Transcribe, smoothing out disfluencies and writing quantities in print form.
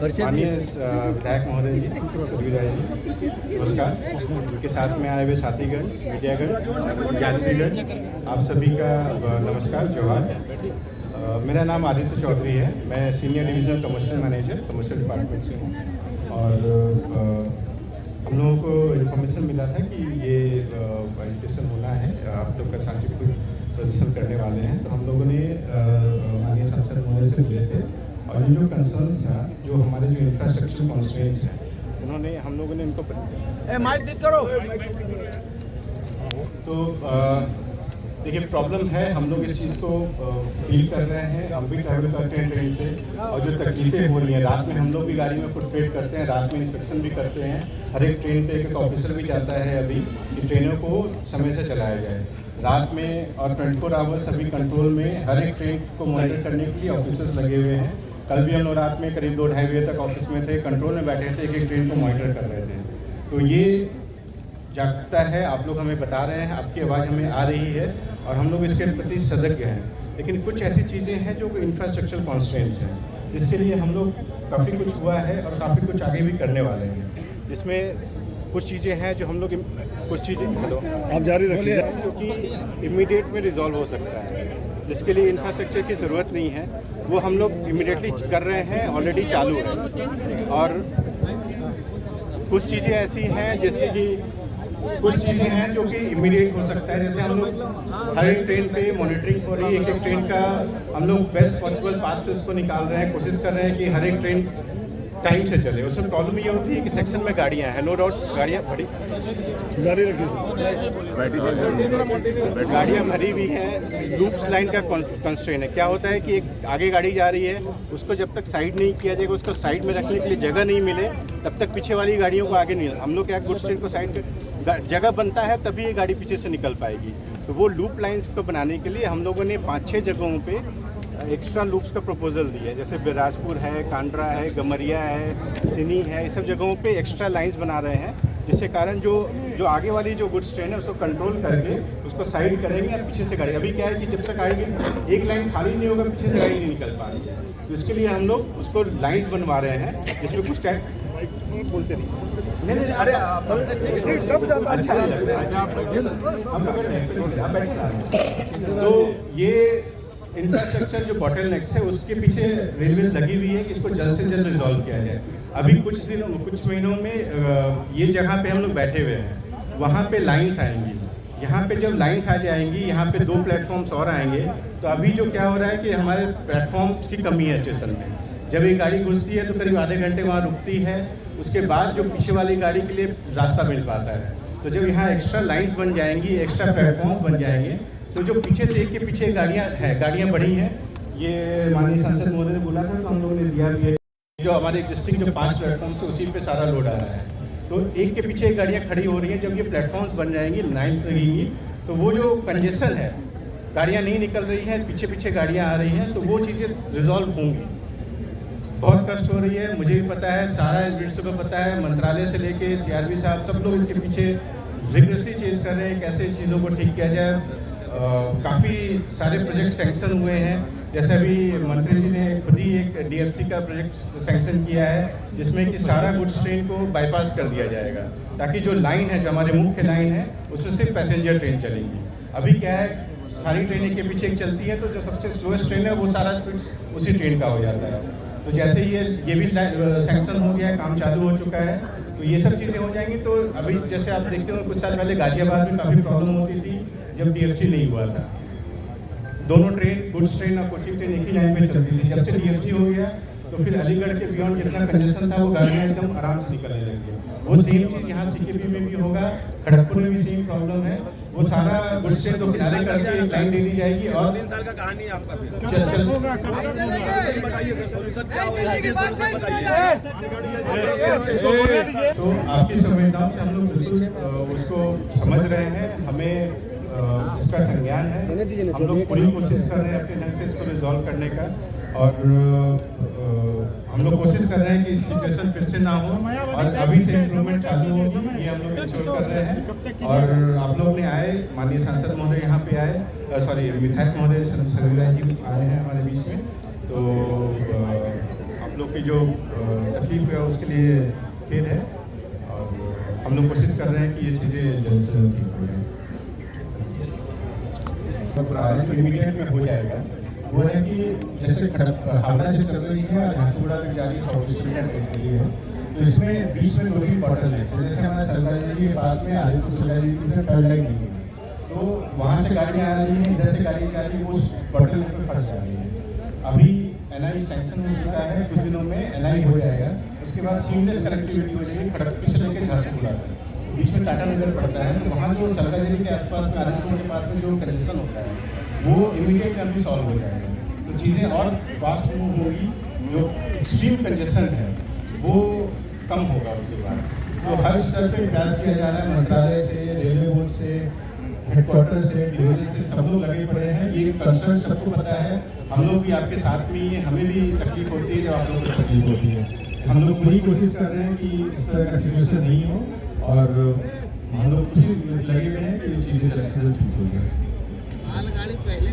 माननीय विधायक महोदय जी, सरवीरा जी, नमस्कार। उनके साथ में आए हुए साथीगण, मीडियागण, यात्रीगण, आप सभी का नमस्कार, जोहार। मेरा नाम आदित्य चौधरी है। मैं senior divisional commercial manager commercial department से हूँ। और हम लोगों को इन्फॉर्मेशन मिला था कि ये एजुकेशन होना है, आप लोग का साइंटिफिक प्रदर्शन करने वाले हैं। तो हम लोगों ने माननीय सांसद महोदय से मिले थे और जो कंसर्न्स था, जो हमारे जो इंफ्रास्ट्रक्चर कॉन्स्ट्रेंट्स हैं, उन्होंने हम लोगों ने इनको तो देखिए प्रॉब्लम है, हम लोग इस चीज़ को फील कर रहे हैं। हम भी ट्रैवल करते हैं ट्रेन से और जो तकलीफें हो रही हैं, रात में हम लोग भी गाड़ी में फुटप्रिंट करते हैं, रात में इंस्पेक्शन भी करते हैं। हर एक ट्रेन पे एक ऑफिसर भी जाता है अभी कि ट्रेनों को समय से चलाया जाए रात में, और 24 आवर्स सभी कंट्रोल में हर एक ट्रेन को मॉनिटर करने के लिए ऑफिसर्स लगे हुए हैं। कल भी हम लोग रात में करीब 2-2:30 बजे तक ऑफिस में थे, कंट्रोल में बैठे थे, एक ट्रेन को मॉनिटर कर रहे थे। तो ये जागरूकता है, आप लोग हमें बता रहे हैं, आपकी आवाज़ हमें आ रही है और हम लोग इसके प्रति सजग हैं। लेकिन कुछ ऐसी चीज़ें हैं जो इंफ्रास्ट्रक्चर कॉन्स्ट्रेंट्स हैं, जिसके लिए हम लोग काफ़ी कुछ हुआ है और काफ़ी कुछ आगे भी करने वाले हैं। जिसमें कुछ चीज़ें हैं जो हम लोग कुछ चीज़ें आप जारी रखिए, क्योंकि इमीडिएट में रिजॉल्व हो सकता है, जिसके लिए इंफ्रास्ट्रक्चर की ज़रूरत नहीं है, वो हम लोग इमीडिएटली कर रहे हैं, ऑलरेडी चालू है। और कुछ चीज़ें ऐसी हैं जैसे कि कुछ चीज़ें हैं जो कि इमीडिएट हो सकता है। जैसे हम लोग हर एक ट्रेन पे मॉनिटरिंग हो रही है, एक ट्रेन का हम लोग बेस्ट पॉसिबल पाथ से उसको निकाल रहे हैं, कोशिश कर रहे हैं कि हर एक ट्रेन टाइम से चले। उसमें प्रॉब्लम ये होती है कि सेक्शन में गाड़ियाँ हैं, नो डाउट गाड़ियाँ भरी जारी रखिए, गाड़ियाँ भरी हुई हैं। लूप्स लाइन का कंस्ट्रेंट है। क्या होता है कि एक आगे गाड़ी जा रही है, उसको जब तक साइड नहीं किया जाएगा, उसको साइड में रखने के लिए जगह नहीं मिले, तब तक पीछे वाली गाड़ियों को आगे नहीं। हम लोग क्या गुड्स ट्रेन को साइड जगह बनता है तभी ये गाड़ी पीछे से निकल पाएगी। तो वो लूप लाइंस को बनाने के लिए हम लोगों ने 5-6 जगहों पे एक्स्ट्रा लूप्स का प्रपोजल दिया है। जैसे बिलासपुर है, कांड्रा है, गमरिया है, सिनी है, ये सब जगहों पे एक्स्ट्रा लाइंस बना रहे हैं, जिससे कारण जो आगे वाली जो गुड्स ट्रेन है उसको कंट्रोल करके उसको साइड करेंगे और पीछे से गाड़ी। अभी क्या है कि जब तक आएगी एक लाइन खाली नहीं होगा, पीछे से गाड़ी नहीं निकल पाएगी। तो इसके लिए हम लोग उसको लाइन्स बनवा रहे हैं, जिसमें कुछ टाइम बोलते नहीं, अरे अच्छा तो ये इंफ्रास्ट्रक्चर जो बॉटलनेक्स है उसके पीछे रेलवे लगी हुई है कि इसको जल्द से जल्द रिजॉल्व किया जाए। अभी कुछ महीनों में ये जगह पे हम लोग बैठे हुए हैं, वहाँ पे लाइन्स आएंगी। यहाँ पे जब लाइन्स आ जाएंगी, यहाँ पे 2 प्लेटफॉर्म्स और आएंगे। तो अभी जो क्या हो रहा है कि हमारे प्लेटफॉर्म्स की कमी है स्टेशन में। जब एक गाड़ी घुसती है तो करीब आधे घंटे वहाँ रुकती है, उसके बाद जो पीछे वाली गाड़ी के लिए रास्ता मिल पाता है। तो जब यहाँ एक्स्ट्रा लाइन्स बन जाएंगी, एक्स्ट्रा प्लेटफॉर्म बन जाएंगे, तो जो पीछे से एक के पीछे गाड़ियाँ बढ़ी हैं, ये माननीय सांसद महोदय ने बोला था, तो हम लोगों ने दिया भी है। जो हमारे एग्जिस्टिंग जो 5 प्लेटफॉर्म से उसी पे सारा लोड आ रहा है। तो एक के पीछे एक गाड़ियाँ खड़ी हो रही हैं। जब ये प्लेटफॉर्म्स बन जाएंगी, लाइन्स लगेंगी, तो वो जो कंजेशन है, गाड़ियाँ नहीं निकल रही हैं, पीछे पीछे गाड़ियाँ आ रही हैं, तो वो चीज़ें रिजॉल्व होंगी। बहुत कष्ट हो रही है, मुझे भी पता है, सारा एडमिनिस्ट्रेशन को पता है, मंत्रालय से लेके CRB साहब सब लोग इसके पीछे रिगरसली चेज कर रहे हैं कैसे चीज़ों को ठीक किया जाए। काफ़ी सारे प्रोजेक्ट सैंक्शन हुए हैं। जैसे अभी मंत्री जी ने खुद ही एक DFC का प्रोजेक्ट सैंक्शन किया है, जिसमें कि सारा गुड्स ट्रेन को बाईपास कर दिया जाएगा, ताकि जो लाइन है, जो हमारे मुख्य लाइन है, उसमें सिर्फ पैसेंजर ट्रेन चलेंगी। अभी क्या है, सारी ट्रेन एक के पीछे एक चलती है, तो जो सबसे स्लोएस्ट ट्रेन है वो सारा स्पीड उसी ट्रेन का हो जाता है। तो जैसे ये भी सैंक्शन हो गया है, काम चालू हो चुका है, तो ये सब चीज़ें हो जाएंगी। तो अभी जैसे आप देखते हो, कुछ साल पहले गाजियाबाद में काफ़ी प्रॉब्लम होती थी जब DFC नहीं हुआ था। दोनों ट्रेन, गुड्स ट्रेन और कोचिंग ट्रेन एक ही लाइन पे चलती थी। जब से DFC हो गया तो फिर अलीगढ़ के बियॉन्ड जितना कंजेशन था, वो गाड़ियाँ एकदम आराम से निकलने लगी। वो सेम चीज़ यहाँ CKP में भी होगा, खड़गपुर में भी सेम प्रॉब्लम है। वो सारा गुड्स ट्रेन को किनारे करके एक लाइन दे दी जाएगी और 3 साल का कहानी है आपका। तो आपकी संवेदनाओं से हम लोग बिल्कुल उसको समझ रहे हैं, हमें इसका संज्ञान है। हम लोग पूरी कोशिश कर रहे हैं अपने ढंग से इसको रिजॉल्व करने का, और हम लोग कोशिश कर रहे हैं कि सिचुएशन फिर से ना हो और अभी से इम्प्रूवमेंट चालू होगी, ये हम लोग इंश्योर कर रहे हैं। और आप लोग ने आए, माननीय सांसद महोदय यहाँ पे आए, सॉरी विधायक महोदय सरवीरा जी आए हैं हमारे बीच में। तो आप लोग की जो तकलीफ है उसके लिए खेद है और हम लोग कोशिश कर रहे हैं कि ये चीज़ें जल्द से जल्द ठीक हो जाए। तो इमीडिएट में हो जाएगा वो है कि जैसे हावड़ा से चल रही है और झांसीगुड़ा तक जा रही है साउथ ईस्ट के लिए है, तो इसमें बीच में 2-3 बॉटल है। जैसे हमारे सरदार जी के पास में आदिपुर सरदार जी की टर्न लाइन नहीं है, तो वहाँ से गाड़ियाँ आ रही हैं, इधर से गाड़ी जा रही है, वो उस बॉटल पर फंस जा रही है। अभी NI सैंक्शन हो चुका है, कुछ दिनों में NI हो जाएगा, उसके बाद सीमलेस कनेक्टिविटी हो जाएगी खड़गपुर से लेकर झांसीगुड़ा तक। बीच में टाटा नगर पड़ता है, तो वहाँ जो सरदार जी के आसपास में आदिपुर के पास में जो कंजेशन होता है वो इमीडिएट अभी सॉल्व हो जाएगा, तो चीज़ें और फास्ट मूव होगी। जो एक्सट्रीम कंजेशन है वो कम होगा उसके बाद। तो हर स्तर पे प्रयास किया जा रहा है, मंत्रालय से, रेलवे बोर्ड से, हेडक्वार्टर से, डिवीजन से, सब लोग लगे पड़े हैं। ये कंसर्न सबको पता है, हम लोग भी आपके साथ में ही हैं, हमें भी तकलीफ होती है जब आप लोगों को तकलीफ होती है। हम लोग पूरी कोशिश कर रहे हैं कि इस तरह का सिचुएशन नहीं हो और हम लोग खुशी लगे हुए हैं कि चीज़ें जल्द से जल्द ठीक हो जाए। मालगाड़ी पहले